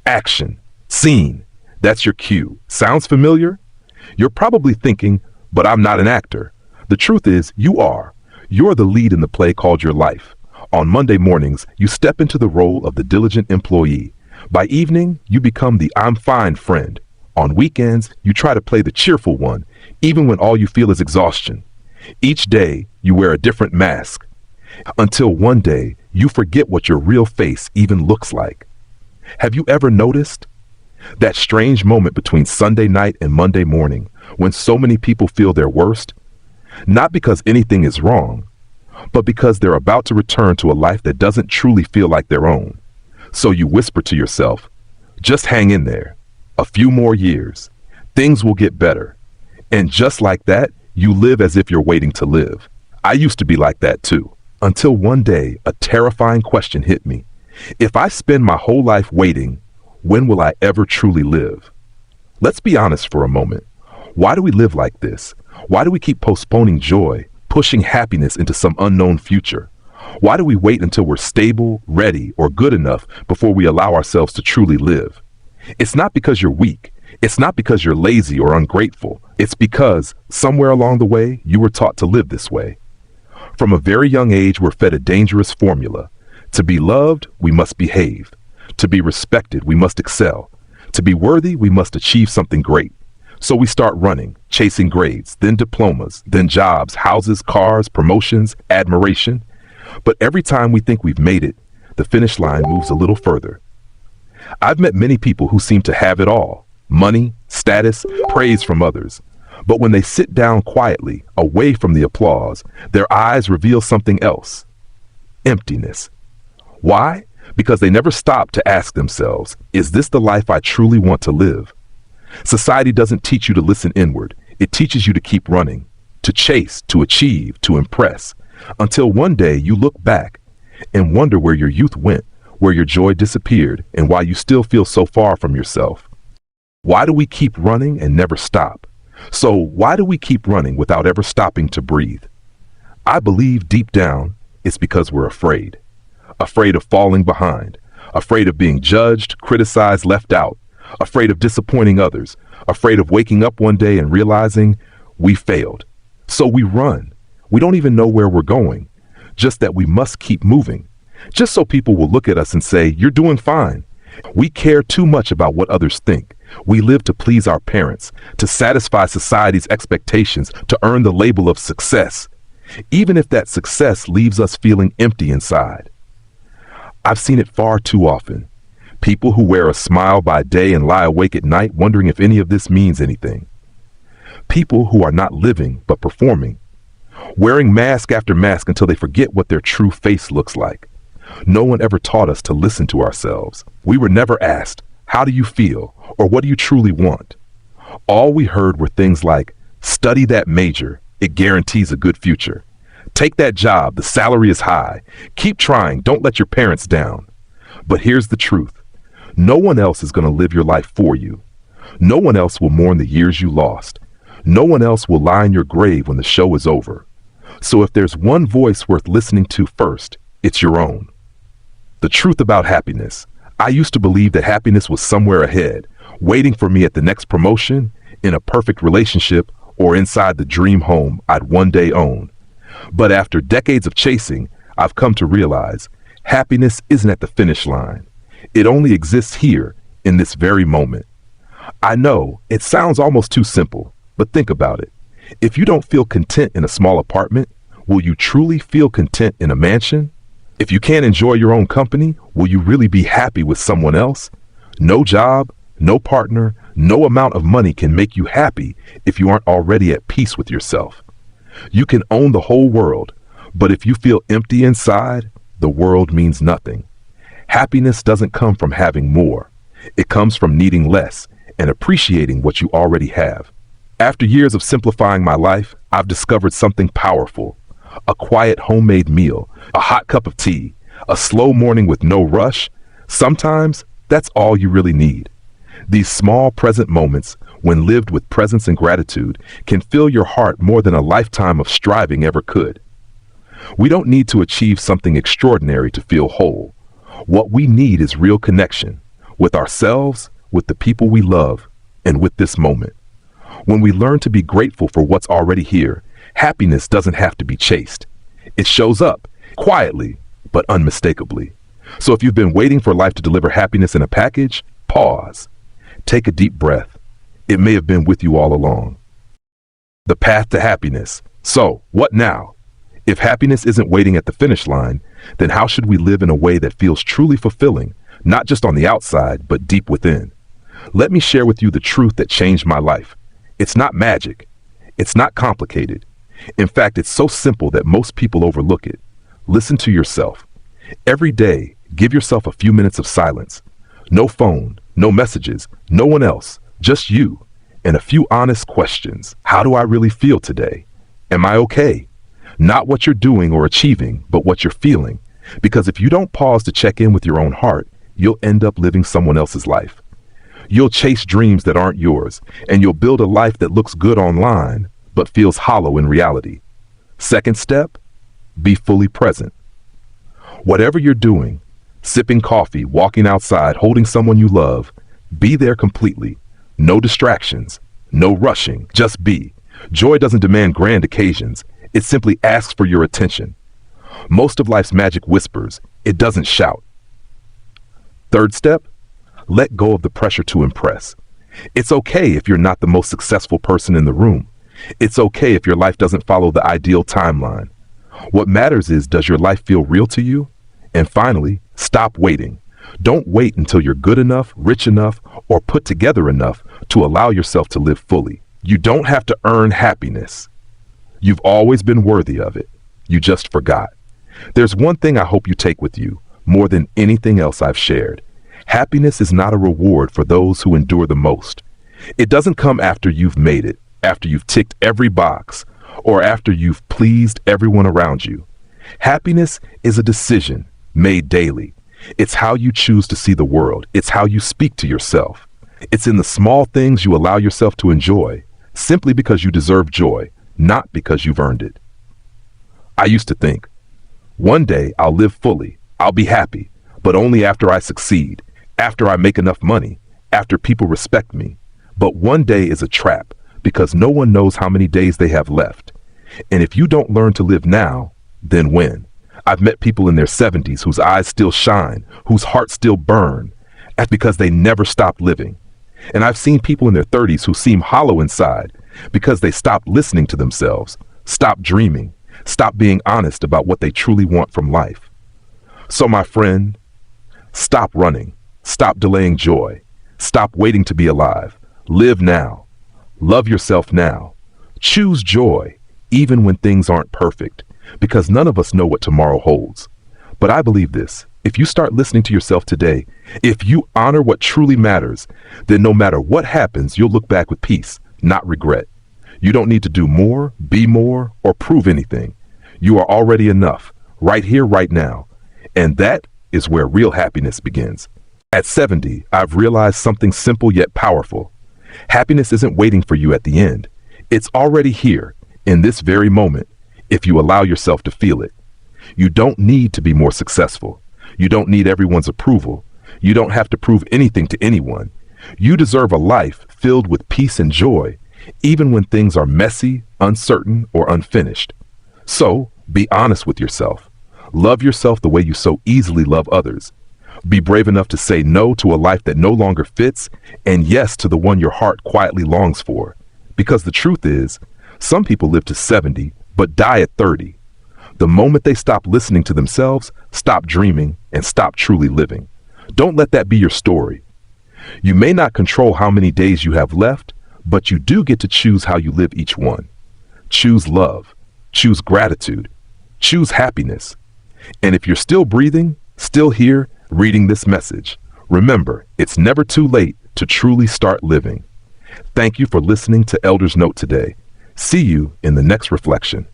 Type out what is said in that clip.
Action. Scene. That's your cue. Sounds familiar? You're probably thinking, but I'm not an actor. The truth is, you are. You're the lead in the play called your life. On Monday mornings, you step into the role of the diligent employee. By evening, you become the I'm fine friend. On weekends, you try to play the cheerful one, even when all you feel is exhaustion. Each day, you wear a different mask. Until one day, you forget what your real face even looks like. Have you ever noticed that strange moment between Sunday night and Monday morning when so many people feel their worst? Not because anything is wrong, but because they're about to return to a life that doesn't truly feel like their own. So you whisper to yourself, just hang in there. A few more years. Things will get better. And just like that, you live as if you're waiting to live. I used to be like that too, until one day a terrifying question hit me. If I spend my whole life waiting, when will I ever truly live? Let's be honest for a moment. Why do we live like this? Why do we keep postponing joy, pushing happiness into some unknown future? Why do we wait until we're stable, ready, or good enough before we allow ourselves to truly live? It's not because you're weak. It's not because you're lazy or ungrateful. It's because somewhere along the way, you were taught to live this way. From a very young age, we're fed a dangerous formula. To be loved, we must behave. To be respected, we must excel. To be worthy, we must achieve something great. So we start running, chasing grades, then diplomas, then jobs, houses, cars, promotions, admiration. But every time we think we've made it, the finish line moves a little further. I've met many people who seem to have it all: money, status, praise from others. But when they sit down quietly, away from the applause, their eyes reveal something else: emptiness. Why? Because they never stop to ask themselves, is this the life I truly want to live? Society doesn't teach you to listen inward. It teaches you to keep running, to chase, to achieve, to impress, until one day you look back and wonder where your youth went, where your joy disappeared, and why you still feel so far from yourself. Why do we keep running and never stop? So why do we keep running without ever stopping to breathe? I believe deep down it's because we're afraid. Afraid of falling behind, afraid of being judged, criticized, left out, afraid of disappointing others, afraid of waking up one day and realizing we failed. So we run. We don't even know where we're going, just that we must keep moving, just so people will look at us and say, you're doing fine. We care too much about what others think. We live to please our parents, to satisfy society's expectations, to earn the label of success, even if that success leaves us feeling empty inside. I've seen it far too often. People who wear a smile by day and lie awake at night wondering if any of this means anything. People who are not living but performing, wearing mask after mask until they forget what their true face looks like. No one ever taught us to listen to ourselves. We were never asked, how do you feel, or what do you truly want? All we heard were things like, study that major, it guarantees a good future. Take that job, the salary is high. Keep trying, don't let your parents down. But here's the truth. No one else is going to live your life for you. No one else will mourn the years you lost. No one else will lie in your grave when the show is over. So if there's one voice worth listening to first, it's your own. The truth about happiness. I used to believe that happiness was somewhere ahead, waiting for me at the next promotion, in a perfect relationship, or inside the dream home I'd one day own. But after decades of chasing, I've come to realize happiness isn't at the finish line. It only exists here, in this very moment. I know it sounds almost too simple, but think about it. If you don't feel content in a small apartment, will you truly feel content in a mansion? If you can't enjoy your own company, will you really be happy with someone else? No job, no partner, no amount of money can make you happy if you aren't already at peace with yourself. You can own the whole world, but if you feel empty inside, the world means nothing. Happiness doesn't come from having more. It comes from needing less and appreciating what you already have. After years of simplifying my life, I've discovered something powerful. A quiet homemade meal, a hot cup of tea, a slow morning with no rush. Sometimes that's all you really need. These small present moments, when lived with presence and gratitude, can fill your heart more than a lifetime of striving ever could. We don't need to achieve something extraordinary to feel whole. What we need is real connection. with ourselves, with the people we love, and with this moment. When we learn to be grateful for what's already here, happiness doesn't have to be chased. It shows up quietly, but unmistakably. So if you've been waiting for life to deliver happiness in a package, pause. Take a deep breath. It may have been with you all along. The path to happiness. So, what now? If happiness isn't waiting at the finish line, then how should we live in a way that feels truly fulfilling, not just on the outside, but deep within? Let me share with you the truth that changed my life. It's not magic. It's not complicated. In fact, it's so simple that most people overlook it. Listen to yourself. Every day, give yourself a few minutes of silence. No phone, no messages, no one else, just you, and a few honest questions. How do I really feel today? Am I okay? Not what you're doing or achieving, but what you're feeling. Because if you don't pause to check in with your own heart, you'll end up living someone else's life. You'll chase dreams that aren't yours, and you'll build a life that looks good online, but feels hollow in reality. Second step, be fully present. Whatever you're doing, sipping coffee, walking outside, holding someone you love, be there completely. No distractions, no rushing, just be. Joy doesn't demand grand occasions. It simply asks for your attention. Most of life's magic whispers. It doesn't shout. Third step, let go of the pressure to impress. It's okay if you're not the most successful person in the room. It's okay if your life doesn't follow the ideal timeline. What matters is, does your life feel real to you? And finally, stop waiting. Don't wait until you're good enough, rich enough, or put together enough to allow yourself to live fully. You don't have to earn happiness. You've always been worthy of it. You just forgot. There's one thing I hope you take with you, more than anything else I've shared. Happiness is not a reward for those who endure the most. It doesn't come after you've made it, after you've ticked every box, or after you've pleased everyone around you. Happiness is a decision made daily. It's how you choose to see the world. It's how you speak to yourself. It's in the small things you allow yourself to enjoy, simply because you deserve joy, not because you've earned it. I used to think, one day I'll live fully, I'll be happy, but only after I succeed, after I make enough money, after people respect me. But one day is a trap, because no one knows how many days they have left. And if you don't learn to live now, then when? I've met people in their 70s whose eyes still shine, whose hearts still burn. That's because they never stopped living. And I've seen people in their 30s who seem hollow inside because they stopped listening to themselves, stopped dreaming, stopped being honest about what they truly want from life. So my friend, stop running, stop delaying joy, stop waiting to be alive. Live now. Love yourself now. Choose joy, even when things aren't perfect, because none of us know what tomorrow holds. But I believe this. If you start listening to yourself today, if you honor what truly matters, then no matter what happens, you'll look back with peace, not regret. You don't need to do more, be more, or prove anything. You are already enough, right here, right now. And that is where real happiness begins. At 70, I've realized something simple yet powerful. Happiness isn't waiting for you at the end. It's already here, in this very moment, if you allow yourself to feel it. You don't need to be more successful. You don't need everyone's approval. You don't have to prove anything to anyone. You deserve a life filled with peace and joy, even when things are messy, uncertain, or unfinished. So, be honest with yourself. Love yourself the way you so easily love others. Be brave enough to say no to a life that no longer fits, and yes to the one your heart quietly longs for. Because the truth is, some people live to 70, but die at 30. The moment they stop listening to themselves, stop dreaming, and stop truly living. Don't let that be your story. You may not control how many days you have left, but you do get to choose how you live each one. Choose love. Choose gratitude. Choose happiness. And if you're still breathing, still here, reading this message, remember, it's never too late to truly start living. Thank you for listening to EldersNote today. See you in the next reflection.